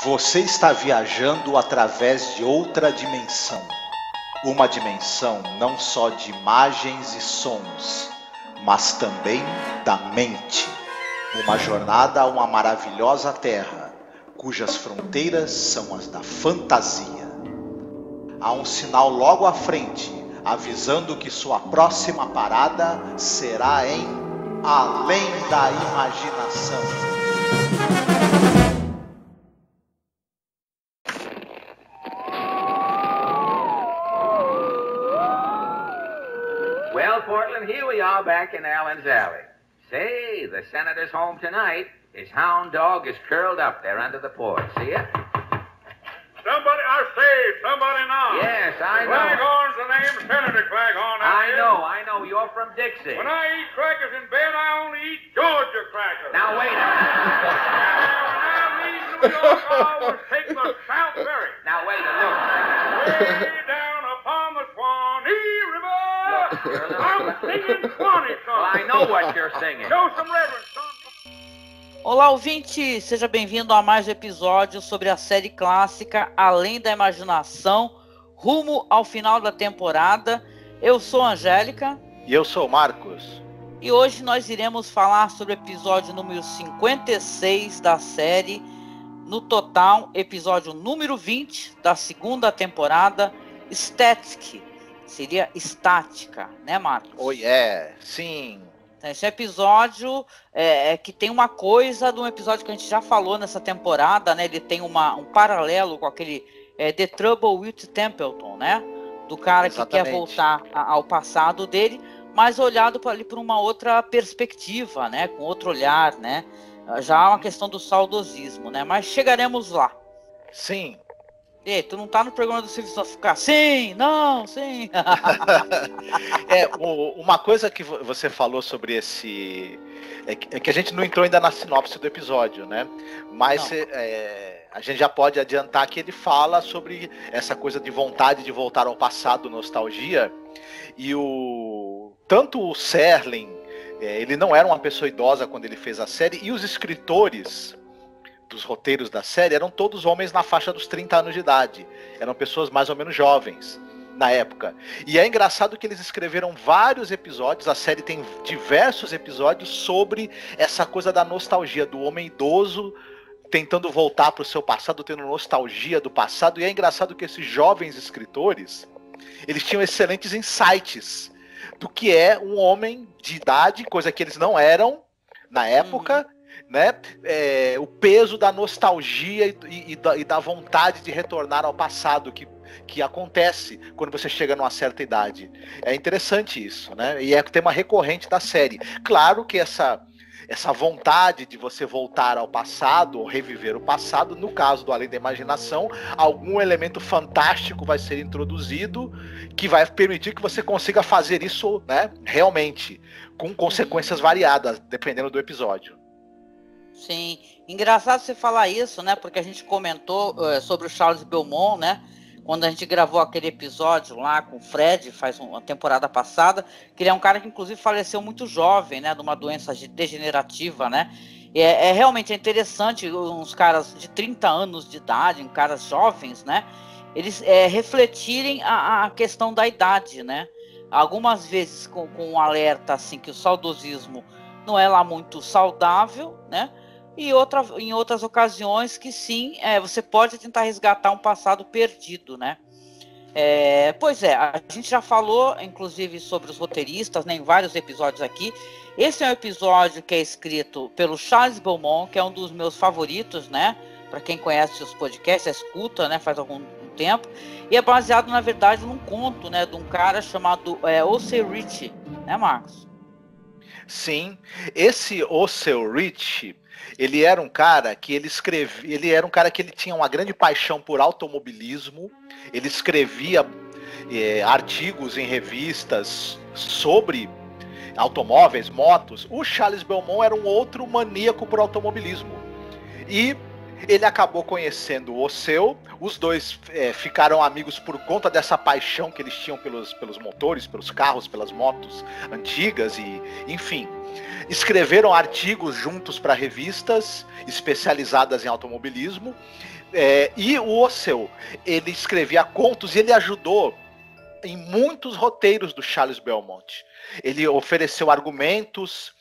Você está viajando através de outra dimensão. Uma dimensão não só de imagens e sons, mas também da mente. Uma jornada a uma maravilhosa terra, cujas fronteiras são as da fantasia. Há um sinal logo à frente, avisando que sua próxima parada será em Além da Imaginação. Well, Portland, here we are back in Allen's Alley. Say, the senator's home tonight. His hound dog is curled up there under the porch. See it? Somebody, I say, somebody now. Yes, I know. Claghorn's the name, Senator Claghorn. I know. You're from Dixie. When I eat crackers in bed, I only eat Georgia crackers. Now, wait a minute. When I'm leaving New York, I always take the South Ferry. Now, wait a minute. Way down upon the Swanee River. I'm singing Swanee song. Well, I know what you're singing. Show some reverence, son. Olá, ouvinte! Seja bem-vindo a mais um episódio sobre a série clássica Além da Imaginação, rumo ao final da temporada. Eu sou a Angélica. E eu sou o Marcos. E hoje nós iremos falar sobre o episódio número 56 da série. No total, episódio número 20 da segunda temporada, Static. Seria estática, né, Marcos? Oh, yeah. Sim. Esse episódio que tem uma coisa de um episódio que a gente já falou nessa temporada, né? Ele tem um paralelo com aquele The Trouble with Templeton, né? Do cara que quer voltar ao passado dele, mas olhado ali por uma outra perspectiva, né? Com outro olhar, né? Já é uma questão do saudosismo, né? Mas chegaremos lá. Sim. Ei, tu não tá no programa do Silvio Santos ficar sim, não, sim. Uma coisa que você falou sobre esse... É que a gente não entrou ainda na sinopse do episódio, né? Mas a gente já pode adiantar que ele fala sobre essa coisa de vontade de voltar ao passado, nostalgia. E tanto o Serling, ele não era uma pessoa idosa quando ele fez a série, e os escritores dos roteiros da série eram todos homens na faixa dos 30 anos de idade. Eram pessoas mais ou menos jovens na época. E é engraçado que eles escreveram vários episódios, a série tem diversos episódios sobre essa coisa da nostalgia, do homem idoso tentando voltar para o seu passado, tendo nostalgia do passado. E é engraçado que esses jovens escritores, eles tinham excelentes insights do que é um homem de idade, coisa que eles não eram na época, né? O peso da nostalgia e da vontade de retornar ao passado que acontece quando você chega numa certa idade. É interessante isso, né? E é tema recorrente da série. Claro que essa vontade de você voltar ao passado ou reviver o passado, no caso do Além da Imaginação, algum elemento fantástico vai ser introduzido que vai permitir que você consiga fazer isso, né, realmente, com consequências variadas, dependendo do episódio. Sim, engraçado você falar isso, né? Porque a gente comentou sobre o Charles Beaumont, né? Quando a gente gravou aquele episódio lá com o Fred, faz uma temporada passada, que ele é um cara que inclusive faleceu muito jovem, né? De uma doença degenerativa, né? Realmente interessante uns caras de 30 anos de idade, caras jovens, né? Eles refletirem a questão da idade, né? Algumas vezes com um alerta assim que o saudosismo não é lá muito saudável, né? E em outras ocasiões que sim, você pode tentar resgatar um passado perdido, né? Pois é, a gente já falou, inclusive, sobre os roteiristas, né, em vários episódios aqui. Esse é um episódio que é escrito pelo Charles Beaumont, que é um dos meus favoritos, né? Para quem conhece os podcasts, escuta, né? Faz algum tempo. E é baseado, na verdade, num conto, né? De um cara chamado O.C. Ritchie, né, Marcos? Sim, esse O.C. Ritchie, ele era um cara que ele tinha uma grande paixão por automobilismo. Ele escrevia artigos em revistas sobre automóveis, motos. O Charles Beaumont era um outro maníaco por automobilismo. E ele acabou conhecendo o Oceu, os dois ficaram amigos por conta dessa paixão que eles tinham pelos motores, pelos carros, pelas motos antigas e, enfim, escreveram artigos juntos para revistas especializadas em automobilismo, e o Oceu, ele escrevia contos e ele ajudou em muitos roteiros do Charles Belmont. Ele ofereceu argumentos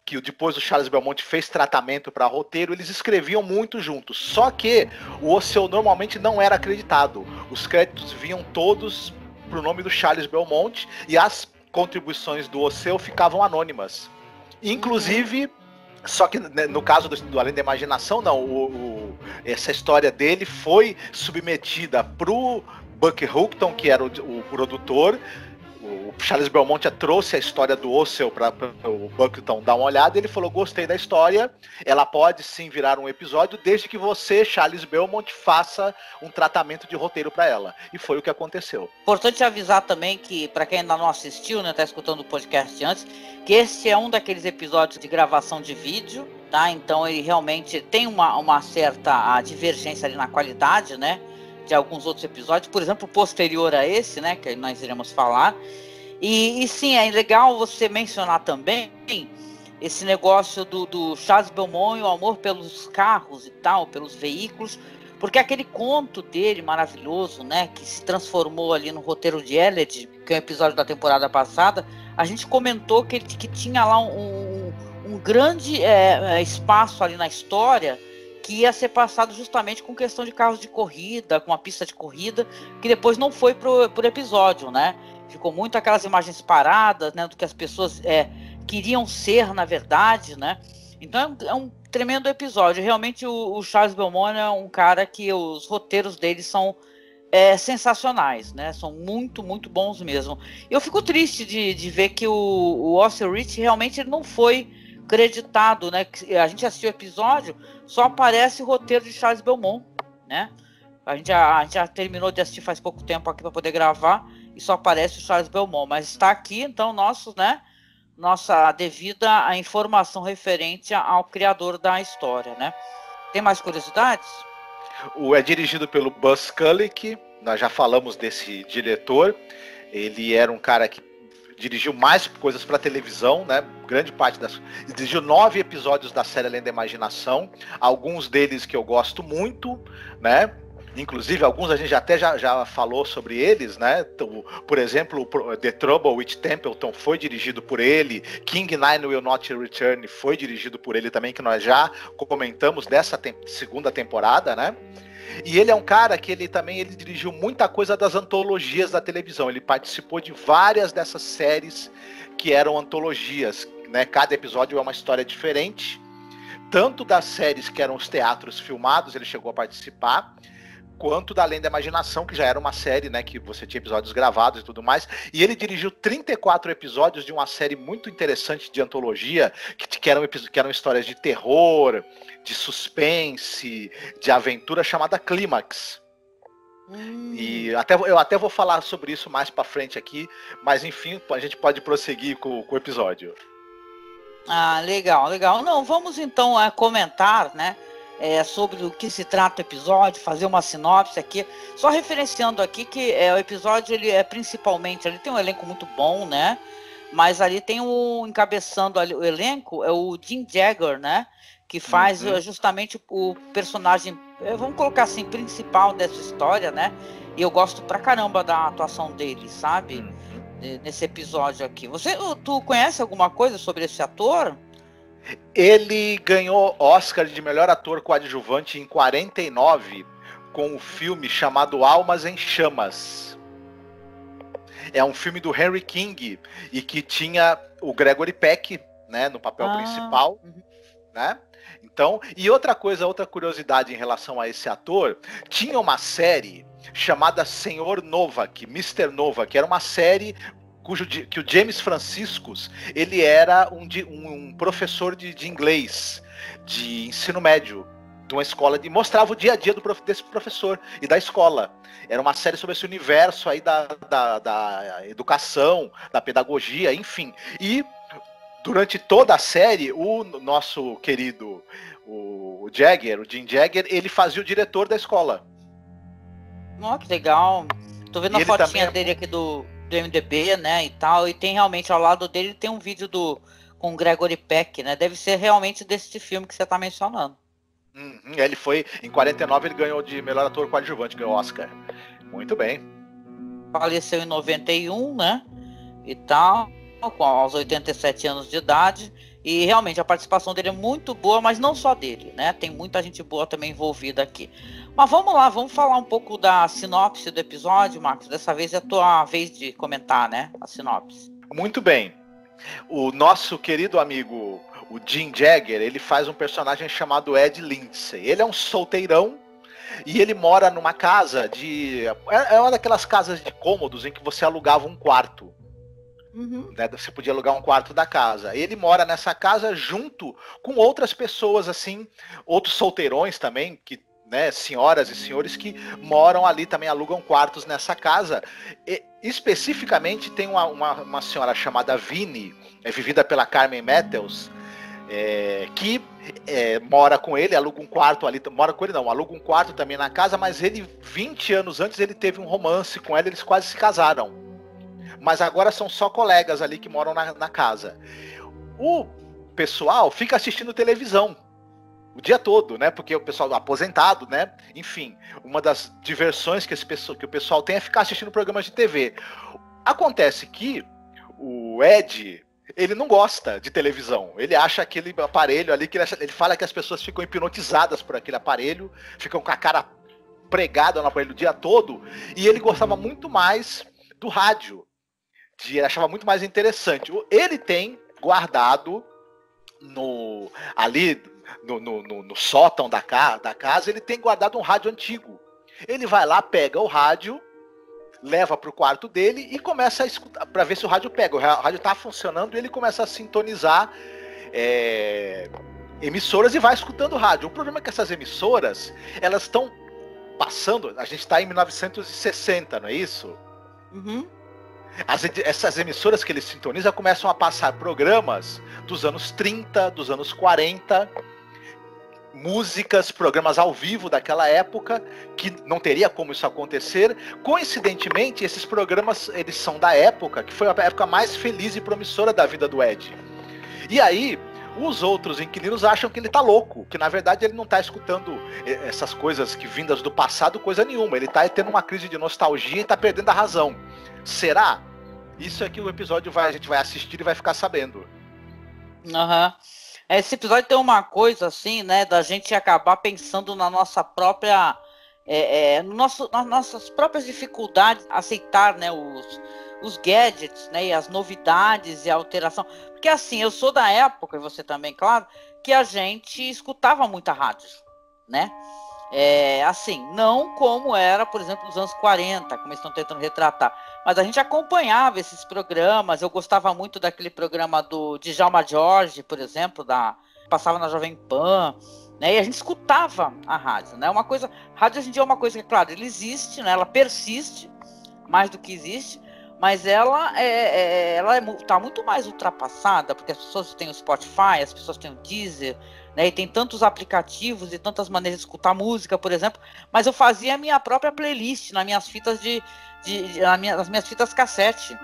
que depois o Charles Belmont fez tratamento para roteiro, eles escreviam muito juntos. Só que o Oceu normalmente não era acreditado. Os créditos vinham todos pro nome do Charles Belmont e as contribuições do Oceu ficavam anônimas. Inclusive, só que no caso do Além da Imaginação, não. Essa história dele foi submetida pro Buck Houghton, que era o produtor. O Charles Belmont trouxe a história do Oceu para o Buckton dar uma olhada e ele falou: gostei da história, ela pode sim virar um episódio desde que você, Charles Belmont, faça um tratamento de roteiro para ela. E foi o que aconteceu. Importante avisar também que, para quem ainda não assistiu, né, tá escutando o podcast antes, que esse é um daqueles episódios de gravação de vídeo, tá? Então ele realmente tem uma certa divergência ali na qualidade, né, de alguns outros episódios, por exemplo, posterior a esse, né, que nós iremos falar. E sim, é legal você mencionar também esse negócio do Charles Belmont e o amor pelos carros e tal, pelos veículos, porque aquele conto dele maravilhoso, né, que se transformou ali no roteiro de Elliot, que é um episódio da temporada passada, a gente comentou que tinha lá um grande espaço ali na história que ia ser passado justamente com questão de carros de corrida, com uma pista de corrida, que depois não foi pro episódio, né? Ficou muito aquelas imagens paradas, né, do que as pessoas queriam ser, na verdade, né? Então é um tremendo episódio. Realmente o Charles Belmont é um cara que os roteiros dele são sensacionais, né? São muito, muito bons mesmo. Eu fico triste de ver que o Oceu Rich realmente ele não foi creditado, né? A gente assistiu o episódio, só aparece o roteiro de Charles Belmont, né? A gente já terminou de assistir faz pouco tempo aqui para poder gravar e só aparece o Charles Belmont, mas está aqui então nossa devida a informação referente ao criador da história, né? Tem mais curiosidades? É dirigido pelo Buzz Kulick, nós já falamos desse diretor. Ele era um cara que dirigiu mais coisas para televisão, né? Grande parte dirigiu 9 episódios da série Além da Imaginação, alguns deles que eu gosto muito, né? Inclusive, alguns a gente já falou sobre eles, né? Por exemplo, The Trouble with Templeton foi dirigido por ele, King Nine Will Not Return foi dirigido por ele também, que nós já comentamos dessa segunda temporada, né? E ele é um cara que ele dirigiu muita coisa das antologias da televisão. Ele participou de várias dessas séries que eram antologias, né? Cada episódio é uma história diferente. Tanto das séries que eram os teatros filmados, ele chegou a participar, quanto da Além da Imaginação, que já era uma série, né, que você tinha episódios gravados e tudo mais. E ele dirigiu 34 episódios de uma série muito interessante de antologia, que eram histórias de terror, de suspense, de aventura, chamada Clímax. E eu até vou falar sobre isso mais pra frente aqui, mas enfim, a gente pode prosseguir com o episódio. Ah, legal. Não, vamos então comentar, né, sobre o que se trata o episódio, fazer uma sinopse aqui, só referenciando aqui que o episódio ele principalmente, ele tem um elenco muito bom, né, mas ali tem encabeçando ali o elenco, é o Jim Jagger, né, que faz justamente o personagem, vamos colocar assim, principal dessa história, né, e eu gosto pra caramba da atuação dele, sabe, nesse episódio aqui. Tu conhece alguma coisa sobre esse ator? Ele ganhou Oscar de melhor ator coadjuvante em 49 com o filme chamado Almas em Chamas. É um filme do Henry King e que tinha o Gregory Peck, né, no papel principal, né? Então, e outra curiosidade em relação a esse ator, tinha uma série chamada Senhor Novak, Mr. Novak, era uma série que o James Franciscus, ele era um professor de inglês, de ensino médio, de uma escola, e mostrava o dia a dia desse professor e da escola. Era uma série sobre esse universo aí da educação, da pedagogia, enfim. E durante toda a série, o nosso querido o Jagger, o Jim Jagger, ele fazia o diretor da escola. Ó, que legal. Tô vendo a Ele fotinha também dele aqui do MDB, né, e tal, e tem realmente ao lado dele tem um vídeo com o Gregory Peck, né? Deve ser realmente desse filme que você tá mencionando. Ele foi, em 49 ele ganhou de melhor ator coadjuvante, ganhou o Oscar. Muito bem. Faleceu em 91, né? E tal, aos 87 anos de idade. E realmente a participação dele é muito boa, mas não só dele, né? Tem muita gente boa também envolvida aqui. Mas vamos lá, vamos falar um pouco da sinopse do episódio, Marcos. Dessa vez é a tua vez de comentar, né? A sinopse. Muito bem. O nosso querido amigo, o Jim Jagger, ele faz um personagem chamado Ed Lindsay. Ele é um solteirão e ele mora numa casa é uma daquelas casas de cômodos em que você alugava um quarto. Né? Você podia alugar um quarto da casa. Ele mora nessa casa junto com outras pessoas, assim, outros solteirões também, que, né, senhoras e senhores que moram ali, também alugam quartos nessa casa. E, especificamente tem uma senhora chamada Vinnie, vivida pela Carmen Mathews, que mora com ele, aluga um quarto ali, mora com ele não, aluga um quarto também na casa, mas ele, 20 anos antes, ele teve um romance com ela, eles quase se casaram. Mas agora são só colegas ali que moram na casa. O pessoal fica assistindo televisão o dia todo, né? Porque o pessoal aposentado, né? Enfim, uma das diversões que o pessoal tem é ficar assistindo programas de TV. Acontece que o Ed, ele não gosta de televisão. Ele acha aquele aparelho ali, ele fala que as pessoas ficam hipnotizadas por aquele aparelho, ficam com a cara pregada no aparelho o dia todo, e ele gostava muito mais do rádio. Achava muito mais interessante. Ele tem guardado ali no sótão da casa, ele tem guardado um rádio antigo. Ele vai lá, pega o rádio, leva para o quarto dele e começa a escutar, para ver se o rádio pega. O rádio está funcionando e ele começa a sintonizar emissoras e vai escutando o rádio. O problema é que essas emissoras, elas estão passando, a gente está em 1960, não é isso? Uhum. Essas emissoras que ele sintoniza começam a passar programas dos anos 30, dos anos 40, músicas, programas ao vivo daquela época, que não teria como isso acontecer. Coincidentemente, esses programas, eles são da época, que foi a época mais feliz e promissora da vida do Ed. E aí, os outros inquilinos acham que ele tá louco, que na verdade ele não tá escutando essas coisas que vindas do passado, coisa nenhuma. Ele tá tendo uma crise de nostalgia e tá perdendo a razão. Será? Isso é que o episódio a gente vai assistir e vai ficar sabendo. Esse episódio tem uma coisa assim, né, da gente acabar pensando na nossa própria, nas nossas próprias dificuldades, aceitar, né, os gadgets, né, e as novidades e a alteração. Porque assim, eu sou da época, e você também, claro, que a gente escutava muita rádio, né? Assim, não como era, por exemplo, nos anos 40, como eles estão tentando retratar, mas a gente acompanhava esses programas. Eu gostava muito daquele programa do Djalma Jorge, por exemplo, passava na Jovem Pan, né, e a gente escutava a rádio, né? Rádio hoje em dia é uma coisa que, claro, ela existe, né, ela persiste mais do que existe, mas ela está muito mais ultrapassada, porque as pessoas têm o Spotify, as pessoas têm o Deezer, né, e tem tantos aplicativos e tantas maneiras de escutar música, por exemplo. Mas eu fazia a minha própria playlist nas minhas fitas nas minhas fitas cassete.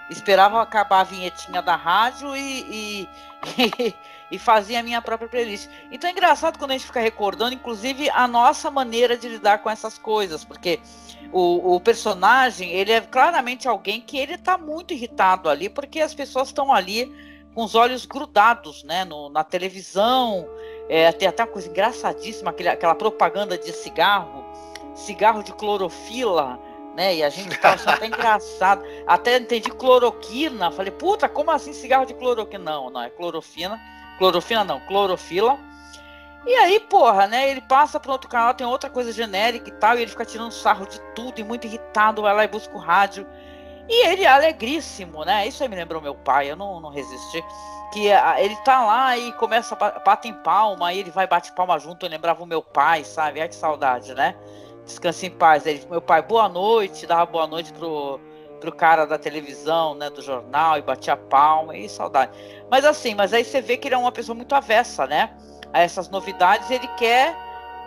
Esperava acabar a vinhetinha da rádio e fazia a minha própria playlist. Então é engraçado quando a gente fica recordando, inclusive, a nossa maneira de lidar com essas coisas, porque o personagem, ele é claramente alguém que ele tá muito irritado ali, porque as pessoas estão ali com os olhos grudados, né, na televisão. Tem até uma coisa engraçadíssima, aquela propaganda de cigarro de clorofila, né, e a gente tá achando até engraçado. Até entendi cloroquina, falei, puta, como assim cigarro de cloroquina? Não, é clorofila. E aí, porra, né, ele passa para outro canal, tem outra coisa genérica e tal, e ele fica tirando sarro de tudo, e muito irritado, vai lá e busca o rádio. E ele é alegríssimo, né? Isso aí me lembrou meu pai, eu não resisti. Que ele tá lá e começa a bater em palma, aí ele vai bate palma junto, eu lembrava o meu pai, sabe? Ai, que saudade, né? Descanse em paz. Aí, meu pai, boa noite, dava boa noite pro pro cara da televisão, né, do jornal, e batia palma, e saudade. Mas assim, mas aí você vê que ele é uma pessoa muito avessa, né, a essas novidades, ele quer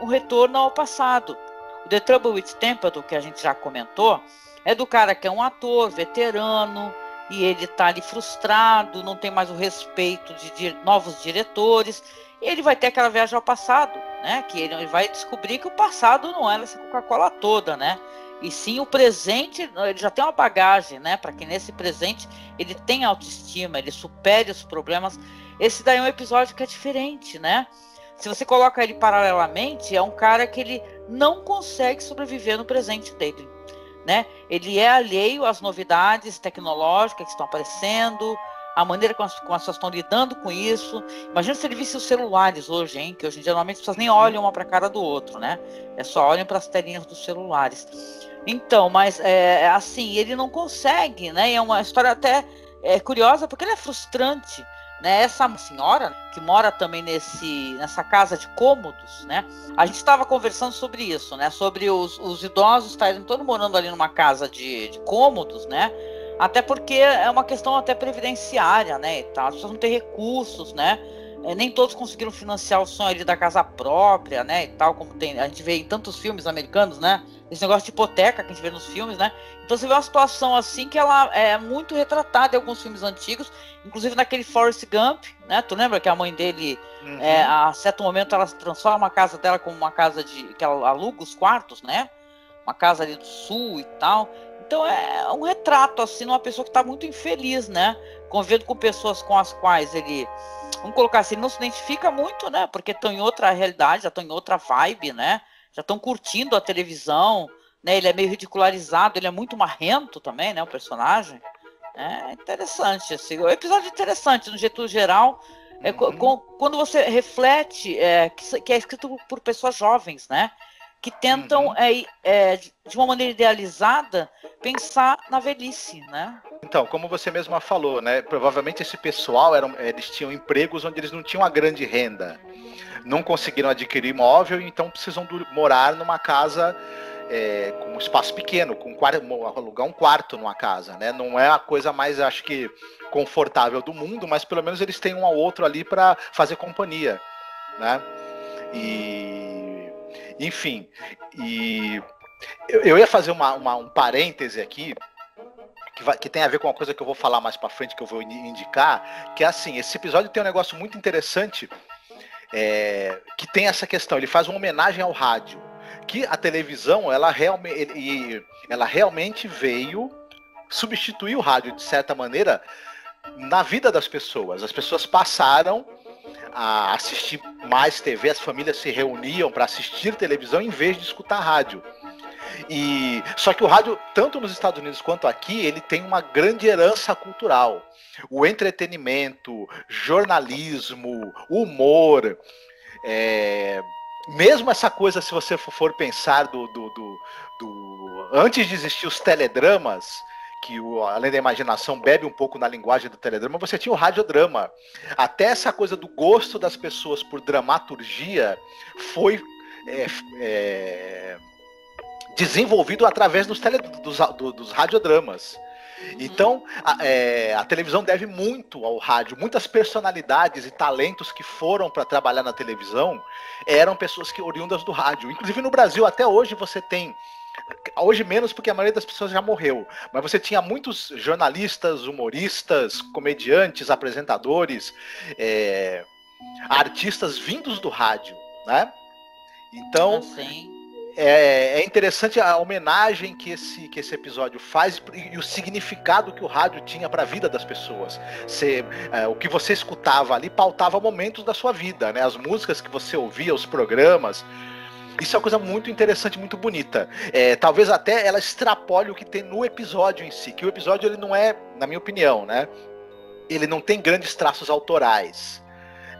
um retorno ao passado. O The Trouble with Templeton, que a gente já comentou, é do cara que é um ator veterano, e ele tá ali frustrado, não tem mais o respeito de novos diretores, e ele vai ter aquela viagem ao passado, né, que ele vai descobrir que o passado não era essa Coca-Cola toda, né, e sim o presente. Ele já tem uma bagagem, né, para que nesse presente ele tenha autoestima, ele supere os problemas. Esse daí é um episódio que é diferente, né, se você coloca ele paralelamente, é um cara que ele não consegue sobreviver no presente dele, né, ele é alheio às novidades tecnológicas que estão aparecendo, a maneira como as pessoas estão lidando com isso. Imagina se ele visse os celulares hoje, hein? Que hoje em dia normalmente as pessoas nem olham uma para a cara do outro, né? É só olham para as telinhas dos celulares. Então, mas assim, ele não consegue, né? E é uma história até curiosa, porque ele é frustrante, né? Essa senhora que mora também nessa casa de cômodos, né? A gente estava conversando sobre isso, né? Sobre os idosos estarem todos morando ali numa casa de cômodos, né? Até porque é uma questão até previdenciária, né, e tal. As pessoas não têm recursos, né, nem todos conseguiram financiar o sonho ali da casa própria, né, e tal, como a gente vê em tantos filmes americanos, né, esse negócio de hipoteca que a gente vê nos filmes, né. Então você vê uma situação assim que ela é muito retratada em alguns filmes antigos, inclusive naquele Forrest Gump, né, tu lembra que a mãe dele, a certo momento, ela transforma a casa dela como uma casa que ela aluga os quartos, né, uma casa ali do sul e tal. Então é um retrato, assim, de uma pessoa que está muito infeliz, né? Convivendo com pessoas com as quais ele, vamos colocar assim, não se identifica muito, né? Porque estão em outra realidade, já estão em outra vibe, né? Já estão curtindo a televisão, né? Ele é meio ridicularizado, ele é muito marrento também, né? O personagem. É interessante, assim. O episódio é interessante, no jeito geral. Quando você reflete que é escrito por pessoas jovens, né? Que tentam, de uma maneira idealizada, pensar na velhice, né? Então, como você mesma falou, né? Provavelmente esse pessoal eles tinham empregos onde eles não tinham uma grande renda, não conseguiram adquirir imóvel, então precisam morar numa casa com um espaço pequeno, alugar um quarto numa casa, né? Não é a coisa mais, acho que, confortável do mundo, mas pelo menos eles têm um ao outro ali para fazer companhia, né? Enfim, eu ia fazer um parêntese aqui, que tem a ver com uma coisa que eu vou falar mais pra frente, que eu vou indicar, que é assim, esse episódio tem um negócio muito interessante, que tem essa questão, ele faz uma homenagem ao rádio, que a televisão, ela realmente veio substituir o rádio, de certa maneira, na vida das pessoas. As pessoas passaram a assistir mais TV, as famílias se reuniam para assistir televisão em vez de escutar rádio. Só que o rádio, tanto nos Estados Unidos quanto aqui, ele tem uma grande herança cultural. O entretenimento, jornalismo, humor, mesmo essa coisa, se você for pensar antes de existir os teledramas, que além da imaginação bebe um pouco na linguagem do teledrama, você tinha o radiodrama. Até essa coisa do gosto das pessoas por dramaturgia foi desenvolvido através dos radiodramas. Então, a televisão deve muito ao rádio. Muitas personalidades e talentos que foram para trabalhar na televisão eram pessoas oriundas do rádio. Inclusive no Brasil, até hoje você tem, hoje menos porque a maioria das pessoas já morreu, mas você tinha muitos jornalistas, humoristas, comediantes, apresentadores, artistas vindos do rádio, né? Então, é interessante a homenagem que esse episódio faz e o significado que o rádio tinha para a vida das pessoas. O que você escutava ali pautava momentos da sua vida, né? As músicas que você ouvia, os programas. Isso é uma coisa muito interessante, muito bonita. Talvez até ela extrapole o que tem no episódio em si, que o episódio ele não é, na minha opinião, né? Ele não tem grandes traços autorais.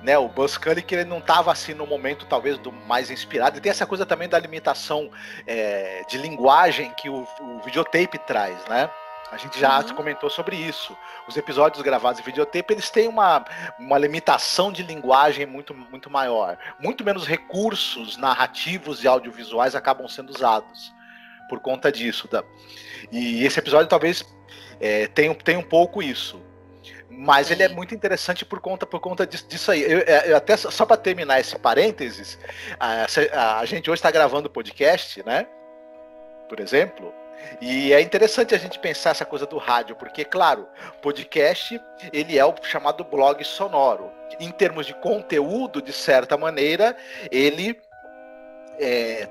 Né, o Buzz Scully, que ele não estava assim no momento talvez do mais inspirado, e tem essa coisa também da limitação de linguagem que o videotape traz, né? A gente já comentou sobre isso. Os episódios gravados em videotape, eles têm uma limitação de linguagem muito, muito maior. Muito menos recursos narrativos e audiovisuais acabam sendo usados. por conta disso. E esse episódio talvez tenha um pouco isso. Mas ele é muito interessante por conta disso aí. Eu até, só para terminar esse parênteses, a gente hoje está gravando o podcast, né? Por exemplo. E é interessante a gente pensar essa coisa do rádio, porque, claro, podcast, ele é o chamado blog sonoro. Em termos de conteúdo, de certa maneira, ele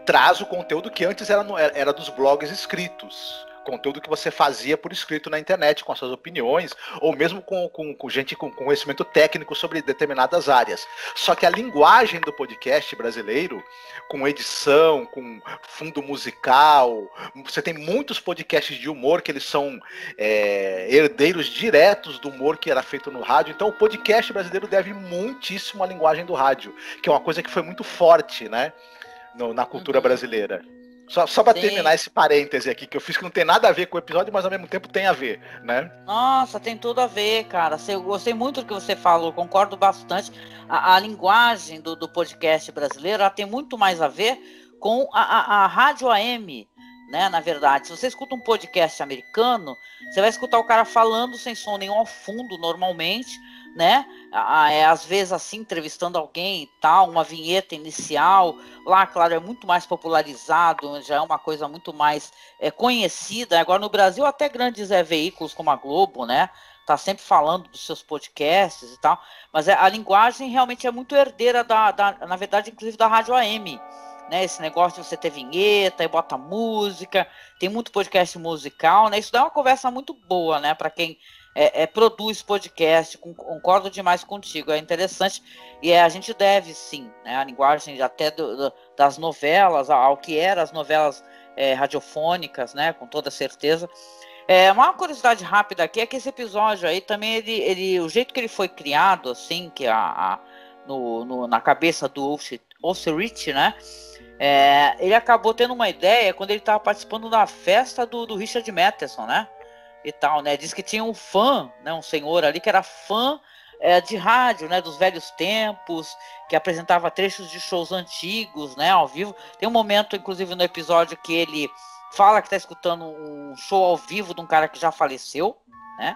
traz o conteúdo que antes era dos blogs escritos. Conteúdo que você fazia por escrito na internet, com as suas opiniões, ou mesmo com gente com conhecimento técnico sobre determinadas áreas. Só que a linguagem do podcast brasileiro, com edição, com fundo musical, você tem muitos podcasts de humor que eles são herdeiros diretos do humor que era feito no rádio. Então o podcast brasileiro deve muitíssimo à linguagem do rádio, que é uma coisa que foi muito forte, né, na cultura brasileira. Só para terminar esse parêntese aqui, que eu fiz que não tem nada a ver com o episódio, mas ao mesmo tempo tem a ver, né? Nossa, tem tudo a ver, cara. Eu gostei muito do que você falou, concordo bastante. A linguagem do podcast brasileiro, ela tem muito mais a ver com a rádio AM, né? Na verdade, se você escuta um podcast americano, você vai escutar o cara falando sem som nenhum ao fundo, normalmente, né? Às vezes assim, entrevistando alguém e tal, uma vinheta inicial. Lá, claro, é muito mais popularizado, já é uma coisa muito mais conhecida. Agora no Brasil até grandes veículos como a Globo, né, tá sempre falando dos seus podcasts e tal, mas a linguagem realmente é muito herdeira na verdade, inclusive da rádio AM, né? Esse negócio de você ter vinheta e bota música, tem muito podcast musical, né? Isso dá uma conversa muito boa, né, para quem produz podcast. Concordo demais contigo, é interessante, e a gente deve sim, né, a linguagem até das novelas, ao que eram as novelas radiofônicas, né, com toda certeza. Uma curiosidade rápida aqui é que esse episódio aí também, o jeito que ele foi criado, assim, que na cabeça do Ulrich, né, ele acabou tendo uma ideia quando ele estava participando da festa do Richard Matheson, né, e tal, né? Diz que tinha um fã, né, um senhor ali que era fã de rádio, né, dos velhos tempos, que apresentava trechos de shows antigos, né, ao vivo. Tem um momento, inclusive, no episódio que ele fala que está escutando um show ao vivo de um cara que já faleceu, né?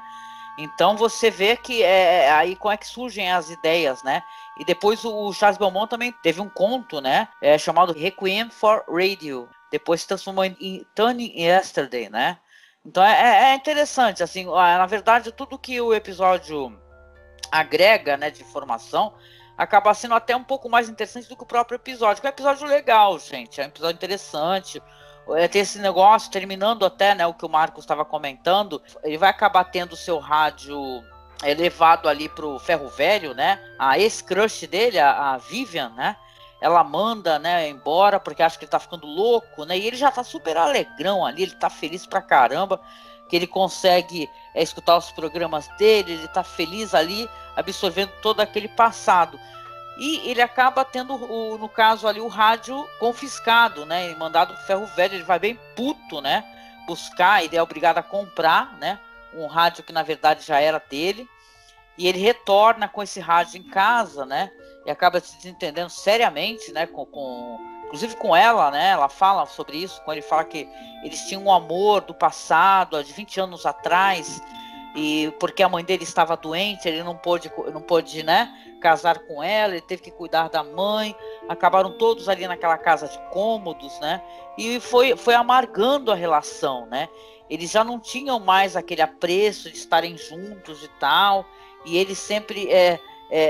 Então você vê que aí como é que surgem as ideias, né? E depois o Charles Beaumont também teve um conto, né, chamado Requiem for Radio. Depois se transformou em Turning Yesterday, né? Então é interessante, assim, na verdade tudo que o episódio agrega, né, de informação, acaba sendo até um pouco mais interessante do que o próprio episódio, que é um episódio legal, gente, é um episódio interessante. Tem esse negócio, terminando até, né, o que o Marcos estava comentando, ele vai acabar tendo o seu rádio levado ali pro ferro velho, né, a ex-crush dele, a Vivian, né, ela manda, né, embora porque acha que ele tá ficando louco, né? E ele já tá super alegrão ali, ele tá feliz pra caramba, que ele consegue escutar os programas dele, ele tá feliz ali, absorvendo todo aquele passado. E ele acaba tendo, no caso ali, o rádio confiscado, né? E mandado pro ferro velho, ele vai bem puto, né? Buscar, ele é obrigado a comprar, né? Um rádio que na verdade já era dele. E ele retorna com esse rádio em casa, né? E acaba se desentendendo seriamente, né, inclusive com ela, né, ela fala sobre isso, quando ele fala que eles tinham um amor do passado, de 20 anos atrás, e porque a mãe dele estava doente, ele não pôde, né, casar com ela, ele teve que cuidar da mãe, acabaram todos ali naquela casa de cômodos, né, e foi amargando a relação, né, eles já não tinham mais aquele apreço de estarem juntos e tal, e ele sempre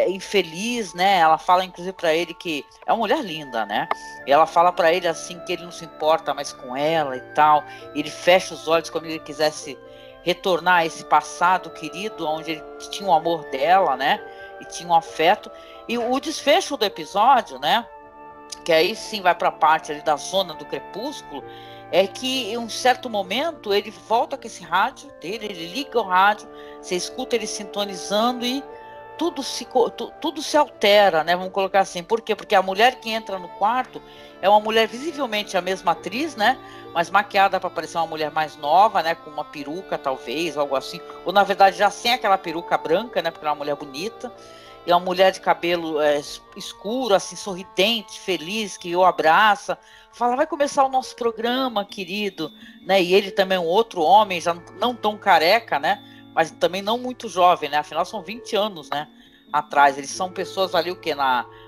infeliz, né? Ela fala inclusive para ele que é uma mulher linda, né? E ela fala para ele assim que ele não se importa mais com ela e tal. E ele fecha os olhos como ele quisesse retornar a esse passado querido, onde ele tinha o amor dela, né? E tinha um afeto. E o desfecho do episódio, né? Que aí sim vai para a parte ali da zona do crepúsculo, é que em um certo momento ele volta com esse rádio dele, ele liga o rádio, você escuta ele sintonizando e tudo se altera, né? Vamos colocar assim. Por quê? Porque a mulher que entra no quarto é uma mulher visivelmente a mesma atriz, né? Mas maquiada para parecer uma mulher mais nova, né? Com uma peruca, talvez, algo assim. Ou, na verdade, já sem aquela peruca branca, né? Porque ela é uma mulher bonita. e uma mulher de cabelo escuro, assim, sorridente, feliz, que o abraça, fala, vai começar o nosso programa, querido, né? E ele também é um outro homem, já não tão careca, né? Mas também não muito jovem, né? Afinal, são 20 anos, né? Atrás. Eles são pessoas ali, o quê?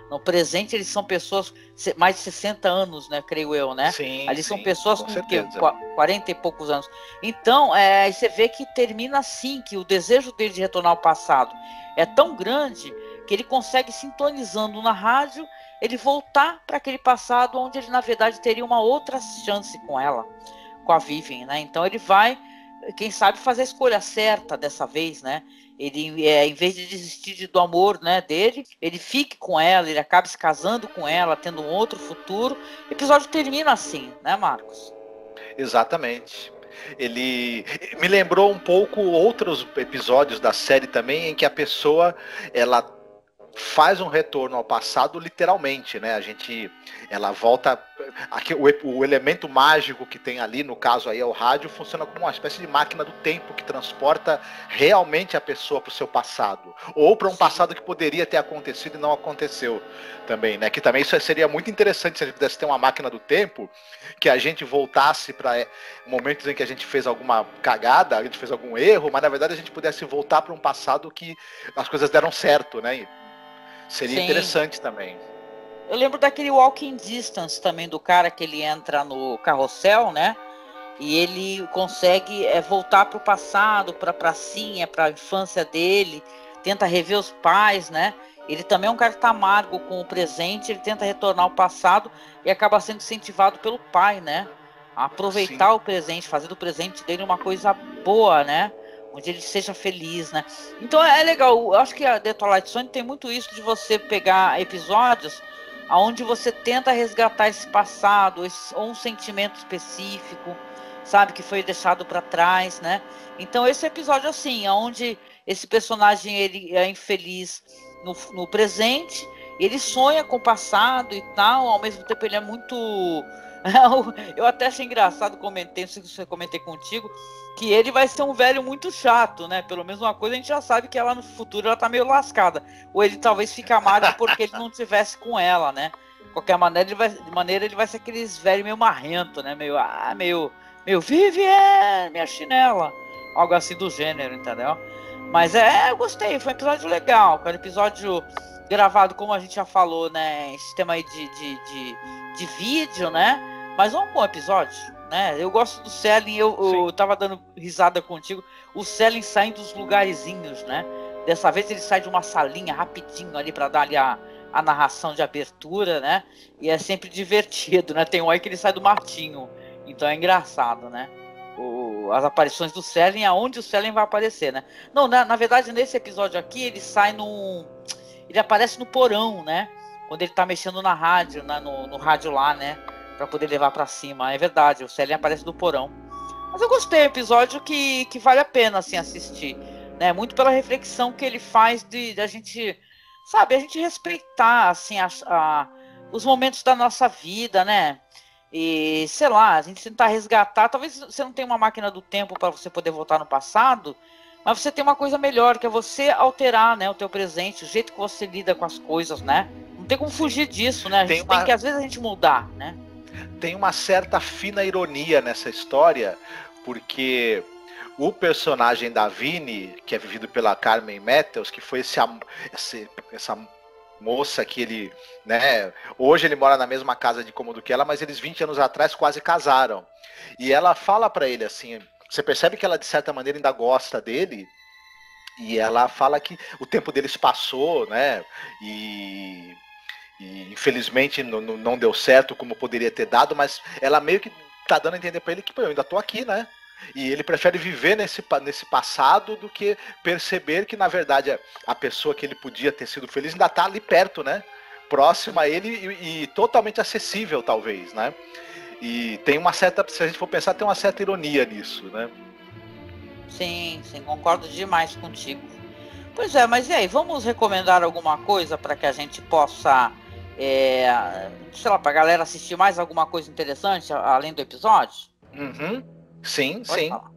No presente, eles são pessoas mais de 60 anos, né? Creio eu, né? Sim, ali são pessoas com 40 e poucos anos. Então, você vê que termina assim, que o desejo dele de retornar ao passado é tão grande que ele consegue, sintonizando na rádio, ele voltar para aquele passado onde ele, na verdade, teria uma outra chance com ela, com a Vivian, né? Então ele vai, quem sabe, fazer a escolha certa dessa vez, né? Ele, em vez de desistir do amor, né, dele, ele fique com ela, ele acaba se casando com ela, tendo um outro futuro. O episódio termina assim, né, Marcos? Exatamente. Ele me lembrou um pouco outros episódios da série também, em que a pessoa, ela faz um retorno ao passado literalmente, né? Ela volta, aqui, o elemento mágico que tem ali, no caso aí é o rádio, funciona como uma espécie de máquina do tempo que transporta realmente a pessoa para o seu passado, ou para um passado que poderia ter acontecido e não aconteceu também, né? Que também isso seria muito interessante se a gente pudesse ter uma máquina do tempo que a gente voltasse para momentos em que a gente fez alguma cagada, a gente fez algum erro, mas na verdade a gente pudesse voltar para um passado que as coisas deram certo, né? Seria Sim. interessante também. Eu lembro daquele Walking Distance também, do cara que ele entra no carrossel, né? E ele consegue voltar para o passado, para a pracinha, para a infância dele, tenta rever os pais, né? Ele também é um cara que está amargo com o presente, ele tenta retornar ao passado e acaba sendo incentivado pelo pai, né? A aproveitar Sim. o presente, fazer do presente dele uma coisa boa, né? Onde ele seja feliz, né? Então é legal, eu acho que a The Twilight Zone tem muito isso de você pegar episódios onde você tenta resgatar esse passado, ou um sentimento específico, sabe, que foi deixado para trás, né? Então esse episódio assim, onde esse personagem ele é infeliz no presente, ele sonha com o passado e tal, ao mesmo tempo ele é muito... Eu até achei engraçado, comentei, não sei se eu comentei contigo, que ele vai ser um velho muito chato, né? Pelo menos uma coisa a gente já sabe, que ela no futuro ela tá meio lascada. Ou ele talvez fique amargo porque ele não estivesse com ela, né? De qualquer maneira, ele vai ser aqueles velho meio marrento, né? Meio Vivian, minha chinela. Algo assim do gênero, entendeu? Mas eu gostei, foi um episódio legal. Foi um episódio gravado, como a gente já falou, né? Em sistema aí de vídeo, né? Mas é um bom episódio, né? Eu gosto do Selling, eu tava dando risada contigo. O Selling saindo dos lugarzinhos, né? Dessa vez ele sai de uma salinha rapidinho ali para dar ali a narração de abertura, né? E é sempre divertido, né? Tem um aí que ele sai do matinho, então é engraçado, né? As aparições do Selling, aonde o Selling vai aparecer, né? Não, na verdade, nesse episódio aqui, ele sai ele aparece no porão, né? Quando ele tá mexendo na rádio, no rádio lá, né? Pra poder levar pra cima. É verdade, o Selling aparece no porão. Mas eu gostei, é um episódio que vale a pena, assim, assistir, né? Muito pela reflexão que ele faz de a gente, sabe, a gente respeitar, assim, os momentos da nossa vida, né? E, sei lá, a gente tentar resgatar. Talvez você não tenha uma máquina do tempo para você poder voltar no passado, mas você tem uma coisa melhor, que é você alterar, né, o teu presente, o jeito que você lida com as coisas, né? Não tem como fugir disso, né? A gente tem que, às vezes, a gente mudar, né? Tem uma certa fina ironia nessa história, porque o personagem da Vini, que é vivido pela Carmen Mathews, que foi essa moça que ele, né, hoje ele mora na mesma casa de cômodo que ela, mas eles 20 anos atrás quase casaram. E ela fala pra ele assim, você percebe que ela de certa maneira ainda gosta dele, e ela fala que o tempo deles passou, né, e infelizmente não deu certo como poderia ter dado, mas ela meio que tá dando a entender pra ele que, pô, eu ainda tô aqui, né? E ele prefere viver nesse passado do que perceber que, na verdade, a pessoa que ele podia ter sido feliz ainda tá ali perto, né? Próxima a ele e totalmente acessível, talvez, né? E tem uma certa, se a gente for pensar, tem uma certa ironia nisso, né? Sim, concordo demais contigo. Pois é, mas e aí, vamos recomendar alguma coisa para que a gente possa, sei lá, pra galera assistir mais alguma coisa interessante além do episódio? Uhum. Sim, Pode sim. falar.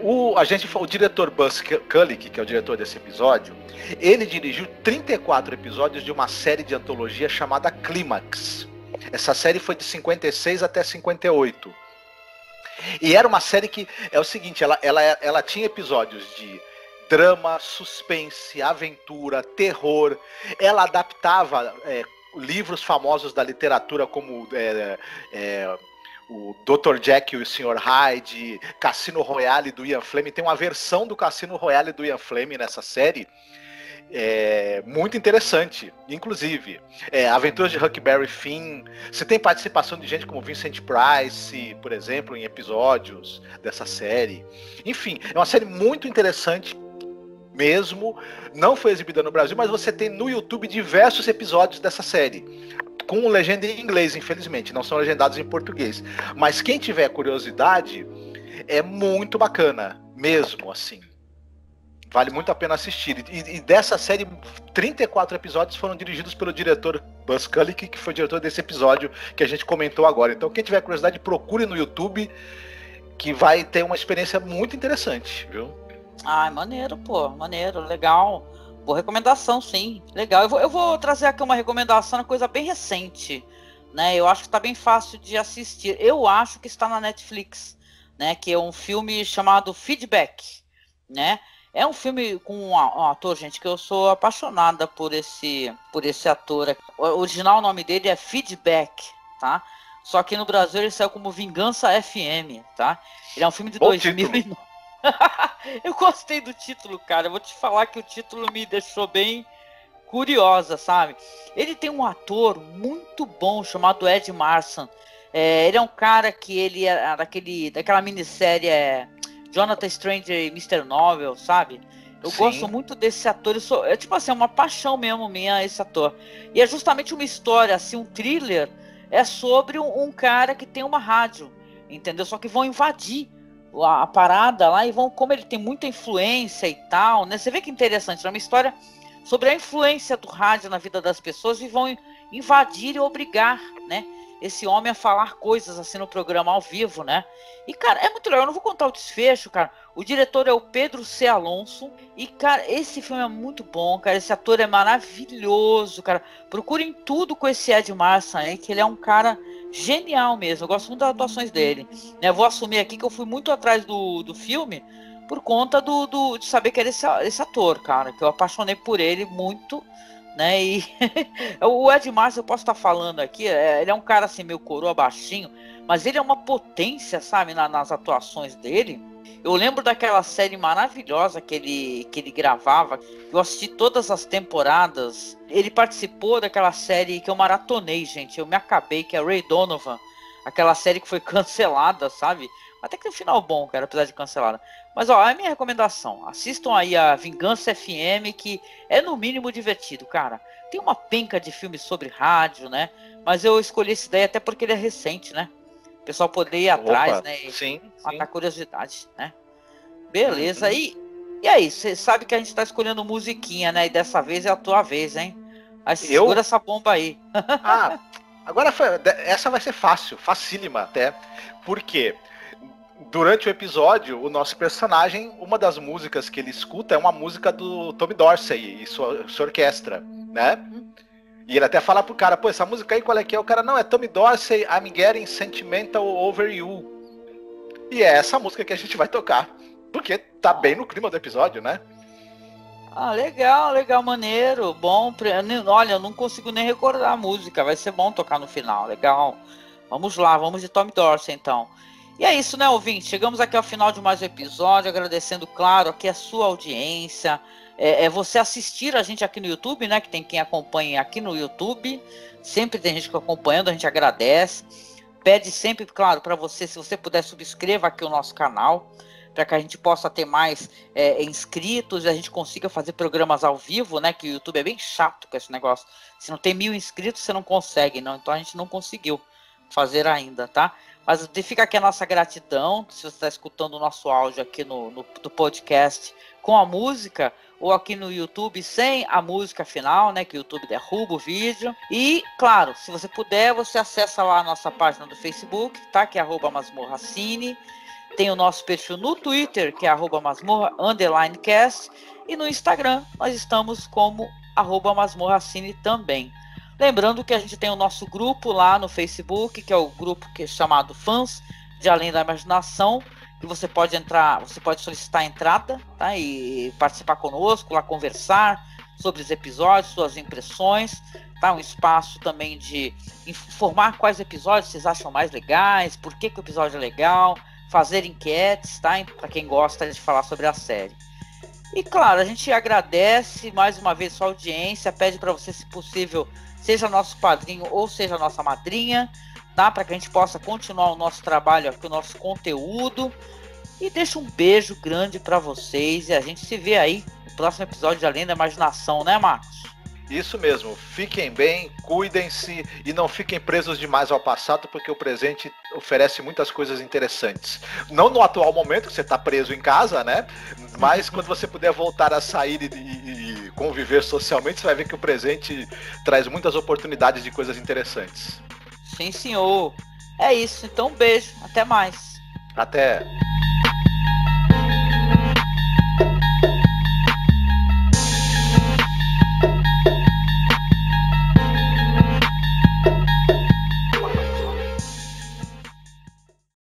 O diretor Buzz Kulick, que é o diretor desse episódio, ele dirigiu 34 episódios de uma série de antologia chamada Clímax. Essa série foi de 56 até 58. E era uma série que, é o seguinte, ela tinha episódios de drama, suspense, aventura, terror. Ela adaptava livros famosos da literatura como o Dr. Jekyll e o Sr. Hyde, Cassino Royale do Ian Fleming. Tem uma versão do Cassino Royale do Ian Fleming nessa série. Muito interessante, inclusive. Aventuras de Huckleberry Finn. Você tem participação de gente como Vincent Price, por exemplo, em episódios dessa série. Enfim, é uma série muito interessante mesmo. Não foi exibida no Brasil, mas você tem no YouTube diversos episódios dessa série, com legenda em inglês, infelizmente, não são legendados em português. Mas quem tiver curiosidade, é muito bacana, mesmo assim. Vale muito a pena assistir. E dessa série, 34 episódios foram dirigidos pelo diretor Buzz Kulick, que foi o diretor desse episódio que a gente comentou agora. Então quem tiver curiosidade, procure no YouTube, que vai ter uma experiência muito interessante, viu? Maneiro, pô, maneiro, legal. Boa recomendação, sim, legal. Eu vou trazer aqui uma recomendação, uma coisa bem recente, né? Eu acho que está bem fácil de assistir. Eu acho que está na Netflix, né? Que é um filme chamado Feedback, né? É um filme com um ator, gente, que eu sou apaixonada por esse ator. O original nome dele é Feedback, tá? Só que no Brasil ele saiu como Vingança FM, tá? Ele é um filme de 2009. Eu gostei do título, cara. Eu vou te falar que o título me deixou bem curiosa, sabe? Ele tem um ator muito bom chamado Ed Marsan. Ele é um cara que ele é daquela minissérie Jonathan Stranger e Mr. Novel, sabe? Eu gosto muito desse ator. É tipo assim, uma paixão mesmo minha esse ator. E é justamente uma história, assim, um thriller. É sobre um cara que tem uma rádio, entendeu? Só que vão invadir a parada lá e como ele tem muita influência e tal, né? Você vê que interessante, é uma história sobre a influência do rádio na vida das pessoas e vão invadir e obrigar, né, esse homem a falar coisas assim no programa ao vivo, né? E, cara, é muito legal. Eu não vou contar o desfecho, cara. O diretor é o Pedro C. Alonso. E, cara, esse filme é muito bom, cara. Esse ator é maravilhoso, cara. Procurem tudo com esse Ed Marsan aí, que ele é um cara genial mesmo. Eu gosto muito das atuações dele. Eu vou assumir aqui que eu fui muito atrás do filme por conta de saber que era esse ator, cara. Que eu apaixonei por ele muito, né? E o Ed Marsan, eu posso estar falando aqui, ele é um cara assim meio coroa, baixinho, mas ele é uma potência, sabe, nas atuações dele. Eu lembro daquela série maravilhosa que ele gravava. Eu assisti todas as temporadas. Ele participou daquela série que eu maratonei, gente. Eu me acabei, que é Ray Donovan. Aquela série que foi cancelada, sabe? Até que tem um final bom, cara, apesar de cancelada. Mas, ó, é a minha recomendação. Assistam aí a Vingança FM, que é no mínimo divertido, cara. Tem uma penca de filmes sobre rádio, né? Mas eu escolhi esse daí até porque ele é recente, né? O pessoal poder ir atrás, né? E matar curiosidade, né? Beleza. E aí, você sabe que a gente tá escolhendo musiquinha, né? E dessa vez é a tua vez, hein? Aí segura essa bomba aí. Agora essa vai ser fácil, facílima até. Por quê? Durante o episódio, o nosso personagem, uma das músicas que ele escuta é uma música do Tommy Dorsey e sua orquestra, né? E ele até fala pro cara, pô, essa música aí qual é que é? O cara, não, é Tommy Dorsey, I'm Getting Sentimental Over You. E é essa música que a gente vai tocar, porque tá bem no clima do episódio, né? Legal, maneiro, bom. Olha, eu não consigo nem recordar a música, vai ser bom tocar no final, legal. Vamos lá, vamos de Tommy Dorsey então. E é isso, né, ouvinte? Chegamos aqui ao final de mais um episódio, agradecendo, claro, aqui a sua audiência. Você assistir a gente aqui no YouTube, né? Que tem quem acompanha aqui no YouTube. Sempre tem gente acompanhando, a gente agradece. Pede sempre, claro, para você, se você puder, subscreva aqui o nosso canal, para que a gente possa ter mais inscritos e a gente consiga fazer programas ao vivo, né? Que o YouTube é bem chato com esse negócio. Se não tem 1000 inscritos, você não consegue, não. Então a gente não conseguiu fazer ainda, tá? Mas fica aqui a nossa gratidão, se você está escutando o nosso áudio aqui no podcast com a música, ou aqui no YouTube sem a música final, né, que o YouTube derruba o vídeo. E, claro, se você puder, você acessa lá a nossa página do Facebook, tá, que é @masmorracine. tem o nosso perfil no Twitter, que é @masmorra_cast, e no Instagram nós estamos como @masmorracine também. Lembrando que a gente tem o nosso grupo lá no Facebook, que é o grupo que é chamado Fãs de Além da Imaginação, que você pode entrar, você pode solicitar a entrada, tá? E participar conosco, lá conversar sobre os episódios, suas impressões, tá? Um espaço também de informar quais episódios vocês acham mais legais, por que o episódio é legal, fazer enquetes, tá? Para quem gosta de falar sobre a série. E claro, a gente agradece mais uma vez sua audiência, pede para você, se possível, seja nosso padrinho ou seja nossa madrinha, tá? Para que a gente possa continuar o nosso trabalho aqui, o nosso conteúdo. E deixa um beijo grande para vocês e a gente se vê aí no próximo episódio de Além da Imaginação, né, Marcos? Isso mesmo, fiquem bem, cuidem-se e não fiquem presos demais ao passado, porque o presente oferece muitas coisas interessantes. Não no atual momento, que você está preso em casa, né? Mas quando você puder voltar a sair e conviver socialmente, você vai ver que o presente traz muitas oportunidades de coisas interessantes. Sim, senhor. É isso, então um beijo, até mais. Até!